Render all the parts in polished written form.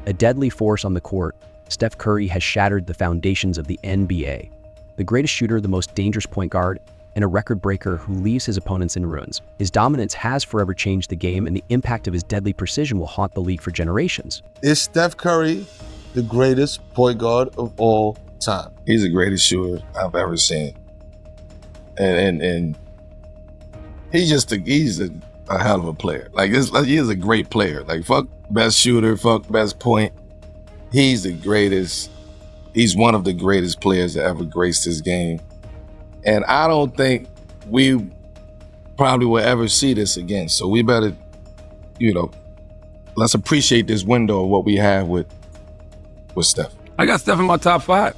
A deadly force on the court, Steph Curry has shattered the foundations of the NBA. The greatest shooter, the most dangerous point guard, and a record breaker who leaves his opponents in ruins. His dominance has forever changed the game, and the impact of his deadly precision will haunt the league for generations. Is Steph Curry the greatest point guard of all time? He's the greatest shooter I've ever seen. And he's a hell of a player. He is a great player. Like, fuck best shooter, fuck best point. He's the greatest. He's one of the greatest players that ever graced this game. And I don't think we probably will ever see this again. So we better, let's appreciate this window of what we have with Steph. I got Steph in my top 5.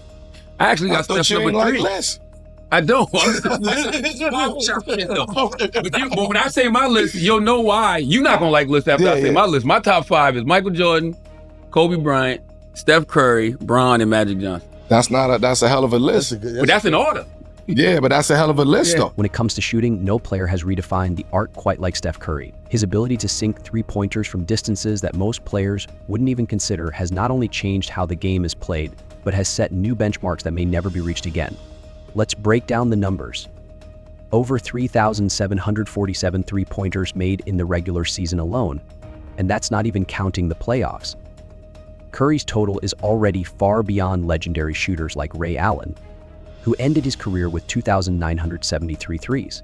I actually got Steph number 3. Less. I don't. But when I say my list, you'll know why. You're not gonna like list after I say my list. My top 5 is Michael Jordan, Kobe Bryant, Steph Curry, Bron, and Magic Johnson. That's a hell of a list. But that's in order. Yeah, but that's a hell of a list, though. When it comes to shooting, no player has redefined the art quite like Steph Curry. His ability to sink three-pointers from distances that most players wouldn't even consider has not only changed how the game is played, but has set new benchmarks that may never be reached again. Let's break down the numbers. Over 3,747 three-pointers made in the regular season alone, and that's not even counting the playoffs. Curry's total is already far beyond legendary shooters like Ray Allen, who ended his career with 2,973 threes.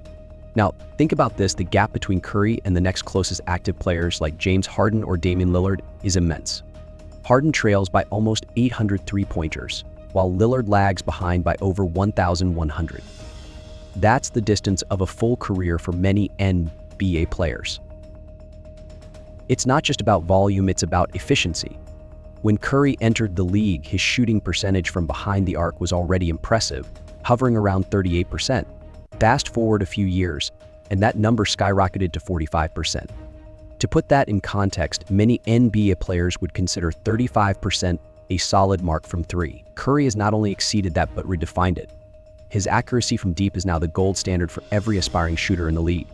Now, think about this, the gap between Curry and the next closest active players like James Harden or Damian Lillard is immense. Harden trails by almost 800 three-pointers, while Lillard lags behind by over 1,100. That's the distance of a full career for many NBA players. It's not just about volume, it's about efficiency. When Curry entered the league, his shooting percentage from behind the arc was already impressive, hovering around 38%. Fast forward a few years, and that number skyrocketed to 45%. To put that in context, many NBA players would consider 35% a solid mark from three. Curry has not only exceeded that but redefined it. His accuracy from deep is now the gold standard for every aspiring shooter in the league.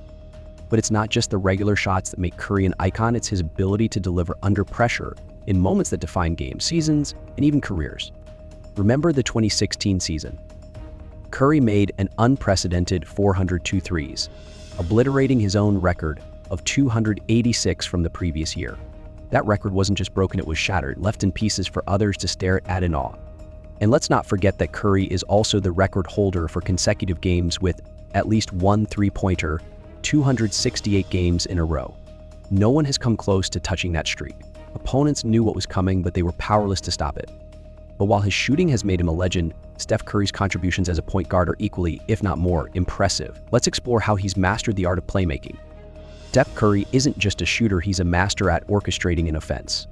But it's not just the regular shots that make Curry an icon, it's his ability to deliver under pressure in moments that define games, seasons, and even careers. Remember the 2016 season. Curry made an unprecedented 402 threes, obliterating his own record of 286 from the previous year. That record wasn't just broken, it was shattered, left in pieces for others to stare at in awe. And let's not forget that Curry is also the record holder for consecutive games with at least one three-pointer, 268 games in a row. No one has come close to touching that streak. Opponents knew what was coming, but they were powerless to stop it. But while his shooting has made him a legend, Steph Curry's contributions as a point guard are equally, if not more, impressive. Let's explore how he's mastered the art of playmaking. Steph Curry isn't just a shooter, he's a master at orchestrating an offense.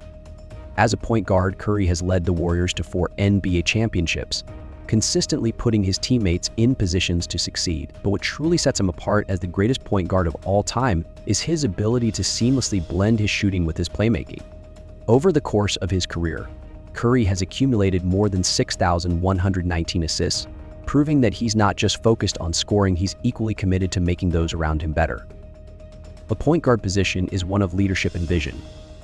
As a point guard, Curry has led the Warriors to 4 NBA championships, consistently putting his teammates in positions to succeed. But what truly sets him apart as the greatest point guard of all time is his ability to seamlessly blend his shooting with his playmaking. Over the course of his career, Curry has accumulated more than 6,119 assists, proving that he's not just focused on scoring, he's equally committed to making those around him better. The point guard position is one of leadership and vision.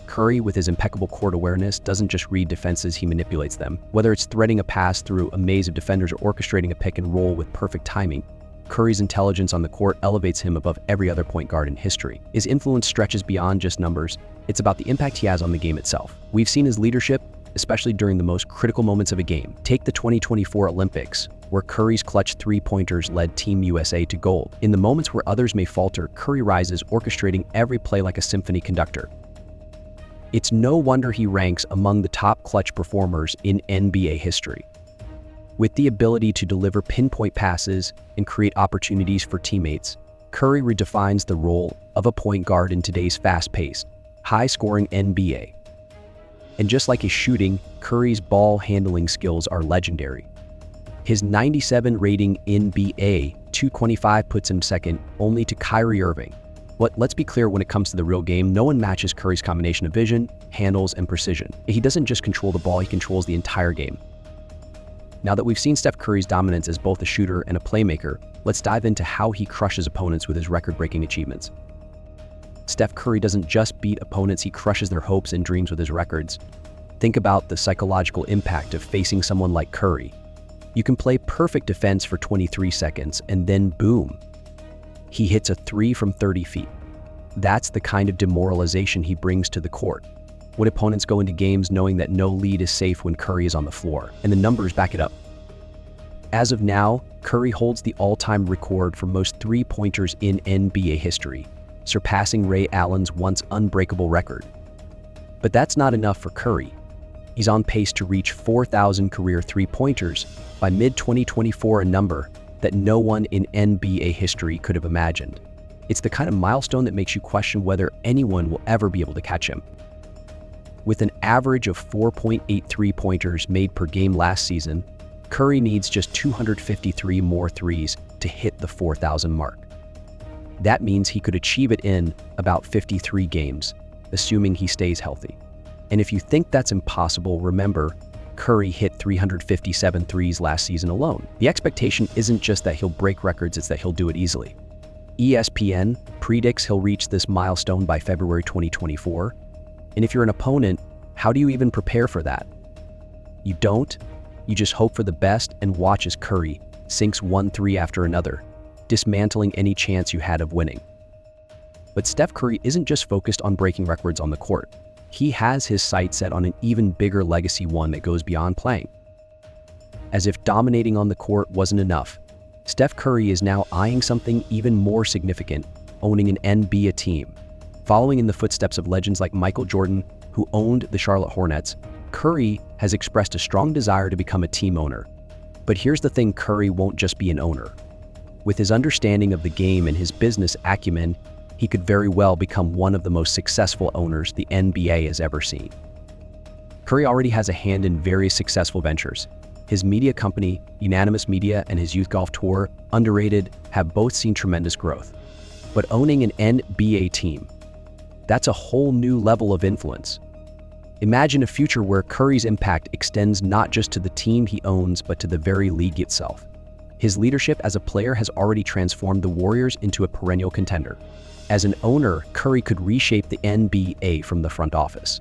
Curry, with his impeccable court awareness, doesn't just read defenses, he manipulates them. Whether it's threading a pass through a maze of defenders or orchestrating a pick and roll with perfect timing, Curry's intelligence on the court elevates him above every other point guard in history. His influence stretches beyond just numbers. It's about the impact he has on the game itself. We've seen his leadership, especially during the most critical moments of a game. Take the 2024 Olympics, where Curry's clutch three-pointers led Team USA to gold. In the moments where others may falter, Curry rises, orchestrating every play like a symphony conductor. It's no wonder he ranks among the top clutch performers in NBA history. With the ability to deliver pinpoint passes and create opportunities for teammates, Curry redefines the role of a point guard in today's fast-paced, high-scoring NBA. And just like his shooting, Curry's ball handling skills are legendary. His 97 rating in NBA 225 puts him second only to Kyrie Irving. But let's be clear, when it comes to the real game, no one matches Curry's combination of vision, handles, and precision. He doesn't just control the ball, he controls the entire game. Now that we've seen Steph Curry's dominance as both a shooter and a playmaker, let's dive into how he crushes opponents with his record-breaking achievements. Steph Curry doesn't just beat opponents, he crushes their hopes and dreams with his records. Think about the psychological impact of facing someone like Curry. You can play perfect defense for 23 seconds and then boom, he hits a 3 from 30 feet. That's the kind of demoralization he brings to the court. Would opponents go into games knowing that no lead is safe when Curry is on the floor? And the numbers back it up. As of now, Curry holds the all-time record for most three-pointers in NBA history, surpassing Ray Allen's once unbreakable record. But that's not enough for Curry. He's on pace to reach 4,000 career three-pointers by mid-2024, a number that no one in NBA history could have imagined. It's the kind of milestone that makes you question whether anyone will ever be able to catch him. With an average of 4.8 three-pointers made per game last season, Curry needs just 253 more threes to hit the 4,000 mark. That means he could achieve it in about 53 games, assuming he stays healthy. And if you think that's impossible, remember, Curry hit 357 threes last season alone. The expectation isn't just that he'll break records, it's that he'll do it easily. ESPN predicts he'll reach this milestone by February 2024. And if you're an opponent, how do you even prepare for that? You don't. You just hope for the best and watch as Curry sinks 1 3 after another, dismantling any chance you had of winning. But Steph Curry isn't just focused on breaking records on the court. He has his sights set on an even bigger legacy, one that goes beyond playing. As if dominating on the court wasn't enough, Steph Curry is now eyeing something even more significant, owning an NBA team. Following in the footsteps of legends like Michael Jordan, who owned the Charlotte Hornets, Curry has expressed a strong desire to become a team owner. But here's the thing, Curry won't just be an owner. With his understanding of the game and his business acumen, he could very well become one of the most successful owners the NBA has ever seen. Curry already has a hand in various successful ventures. His media company, Unanimous Media, and his youth golf tour, Underrated, have both seen tremendous growth. But owning an NBA team, that's a whole new level of influence. Imagine a future where Curry's impact extends not just to the team he owns, but to the very league itself. His leadership as a player has already transformed the Warriors into a perennial contender. As an owner, Curry could reshape the NBA from the front office.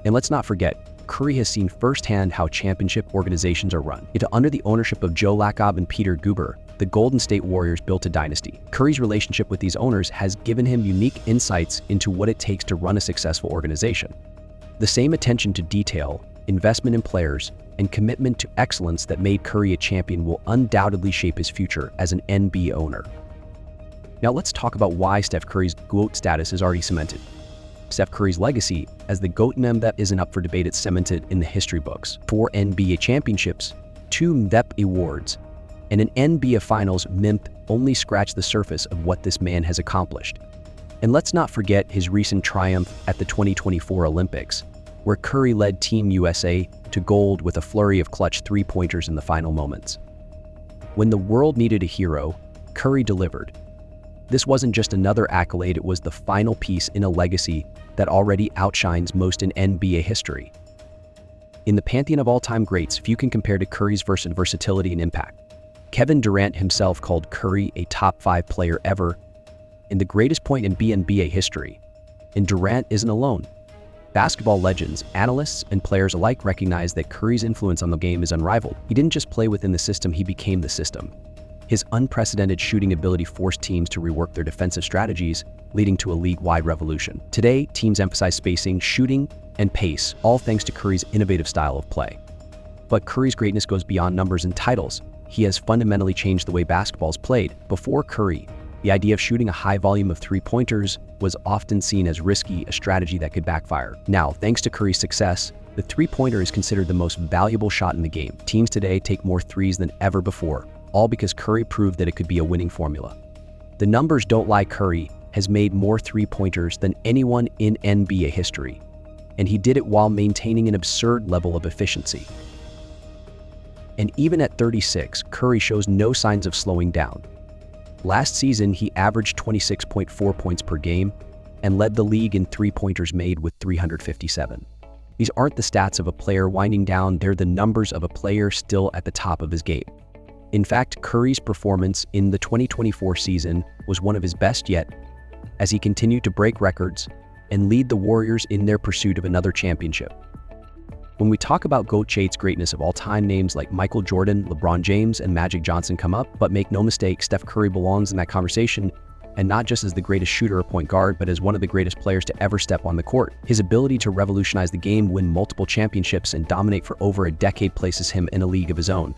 And let's not forget, Curry has seen firsthand how championship organizations are run. Yet under the ownership of Joe Lacob and Peter Guber, the Golden State Warriors built a dynasty. Curry's relationship with these owners has given him unique insights into what it takes to run a successful organization. The same attention to detail, investment in players, and commitment to excellence that made Curry a champion will undoubtedly shape his future as an NBA owner. Now let's talk about why Steph Curry's GOAT status is already cemented. Steph Curry's legacy as the GOAT that isn't up for debate, it's cemented in the history books. 4 NBA championships, 2 MVP awards, and an NBA Finals only scratch the surface of what this man has accomplished. And let's not forget his recent triumph at the 2024 Olympics, where Curry led Team USA to gold with a flurry of clutch three-pointers in the final moments. When the world needed a hero, Curry delivered. This wasn't just another accolade, it was the final piece in a legacy that already outshines most in NBA history. In the pantheon of all-time greats, few can compare to Curry's versatility and impact. Kevin Durant himself called Curry a top 5 player ever, and the greatest point in NBA history. And Durant isn't alone. Basketball legends, analysts, and players alike recognize that Curry's influence on the game is unrivaled. He didn't just play within the system, he became the system. His unprecedented shooting ability forced teams to rework their defensive strategies, leading to a league-wide revolution. Today, teams emphasize spacing, shooting, and pace, all thanks to Curry's innovative style of play. But Curry's greatness goes beyond numbers and titles. He has fundamentally changed the way basketball is played. Before Curry, the idea of shooting a high volume of three-pointers was often seen as risky, a strategy that could backfire. Now, thanks to Curry's success, the three-pointer is considered the most valuable shot in the game. Teams today take more threes than ever before, all because Curry proved that it could be a winning formula. The numbers don't lie. Curry has made more three-pointers than anyone in NBA history, and he did it while maintaining an absurd level of efficiency. And even at 36, Curry shows no signs of slowing down. Last season, he averaged 26.4 points per game and led the league in three-pointers made with 357. These aren't the stats of a player winding down, they're the numbers of a player still at the top of his game. In fact, Curry's performance in the 2024 season was one of his best yet, as he continued to break records and lead the Warriors in their pursuit of another championship. When we talk about GOAT Chate's greatness of all time, names like Michael Jordan, LeBron James, and Magic Johnson come up, but make no mistake, Steph Curry belongs in that conversation, and not just as the greatest shooter or point guard, but as one of the greatest players to ever step on the court. His ability to revolutionize the game, win multiple championships, and dominate for over a decade places him in a league of his own.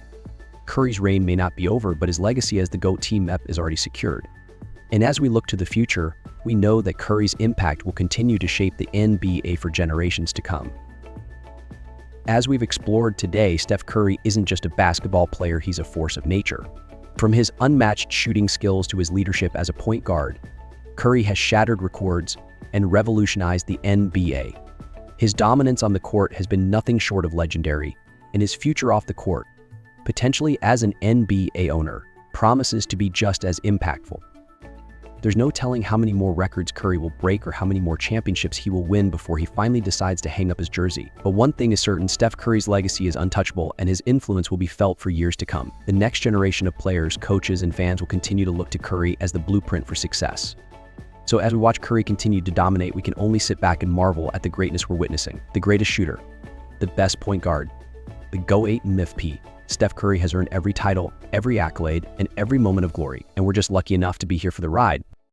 Curry's reign may not be over, but his legacy as the GOAT team rep is already secured. And as we look to the future, we know that Curry's impact will continue to shape the NBA for generations to come. As we've explored today, Steph Curry isn't just a basketball player, he's a force of nature. From his unmatched shooting skills to his leadership as a point guard, Curry has shattered records and revolutionized the NBA. His dominance on the court has been nothing short of legendary, and his future off the court, potentially as an NBA owner, promises to be just as impactful. There's no telling how many more records Curry will break or how many more championships he will win before he finally decides to hang up his jersey. But one thing is certain, Steph Curry's legacy is untouchable, and his influence will be felt for years to come. The next generation of players, coaches, and fans will continue to look to Curry as the blueprint for success. So as we watch Curry continue to dominate, we can only sit back and marvel at the greatness we're witnessing. The greatest shooter, the best point guard, the GOAT and MVP. Steph Curry has earned every title, every accolade, and every moment of glory, and we're just lucky enough to be here for the ride.